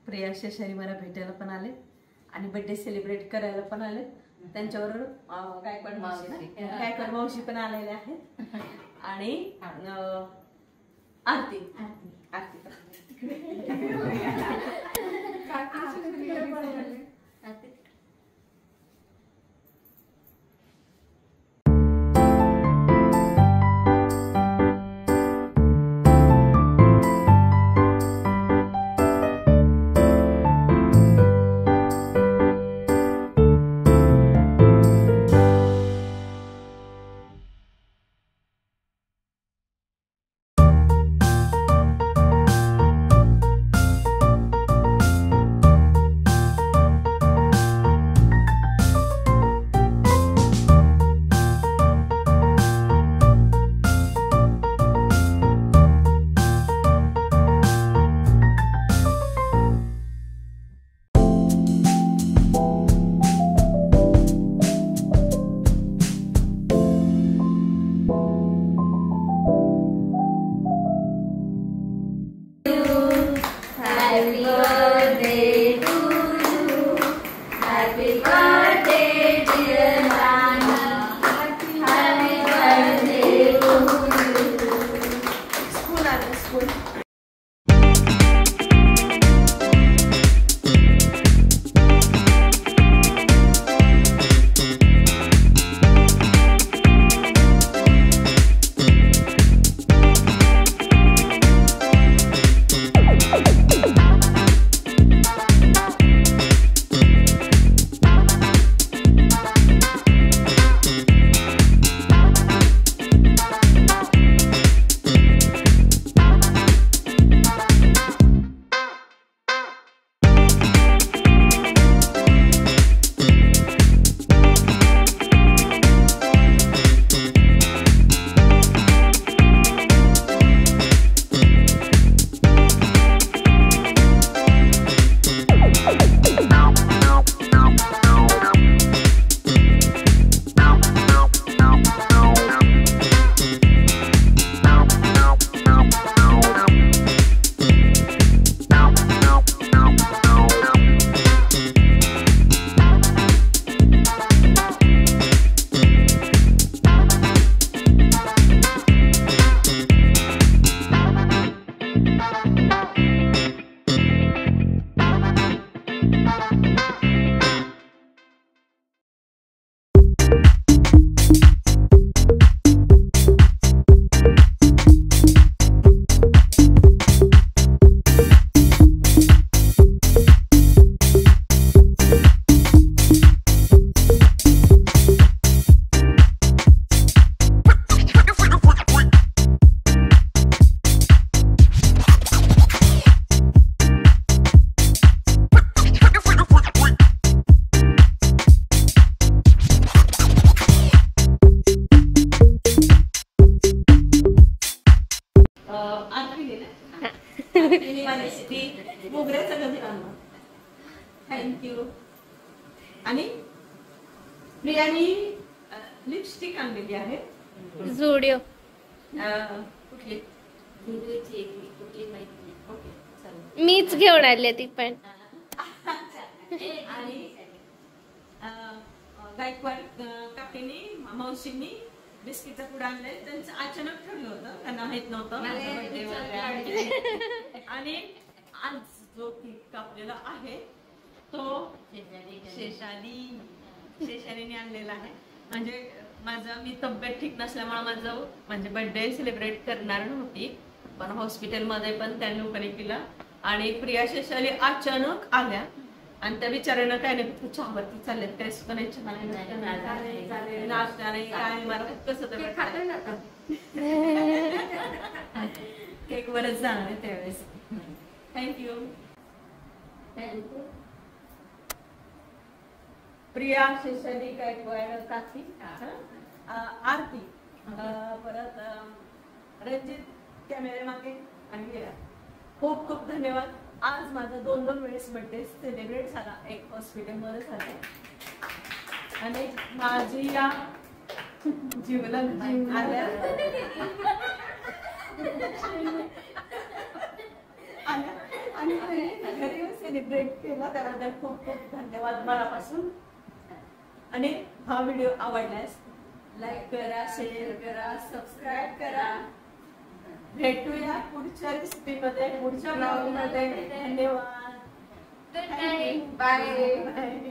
प्रिया शेषारी मला भेटायला पण आले आणि बर्थडे सेलिब्रेट करायला पण आले। त्यांच्याबरोबर गायकवाड मावशी पण आलेले आहेत आणि आरती थँक्यू। आणि प्रियानी लिपस्टिक आणलेली आहे झुडिओ कुठली मीच घेऊन आले ती पण। आणि गायकवाड काकीनी मावशींनी बिस्किटचा पुडा आणलाय। त्यांचं अचानक ठरलं होतं, त्यांना माहित नव्हतं आणि आज जो केक कापलेला आहे तो शेषालीने आणलेला आहे। म्हणजे मी तब्येत ठीक नसल्यामुळे माझं म्हणजे बर्थडे सेलिब्रेट करणार नव्हती, पण हॉस्पिटलमध्ये पण त्यांनी लोकांनी केला आणि प्रिया शेषाली अचानक आल्या आणि त्या बिचाऱ्यांना काय नाही फक्त चहावरती चालले, काय सुद्धा नाही चहा नाही नाश्ता नाही काय, मला कसं केक वरच जाणार आहे त्यावेळेस। थँक्यू। प्रिया शेषाली गायकवाड काकी आरती परत रंजित कॅमेरे मागे आणि मेरा खूप खूप धन्यवाद। आज माझा 2 वेळेस बर्थडे सेलिब्रेट झाला, एक हॉस्पिटलमध्ये झाला आणि माझी या जीवनात आल्या आणि घरी सेलिब्रेट केला त्याबद्दल खूप खूप धन्यवाद मनापासून. आणि हा व्हिडिओ आवडल्यास लाईक करा, शेअर करा, सबस्क्राईब करा. भेटूया पुढच्या रेसिपीमध्ये, पुढच्या ब्लॉगमध्ये. धन्यवाद. Good night. बाय.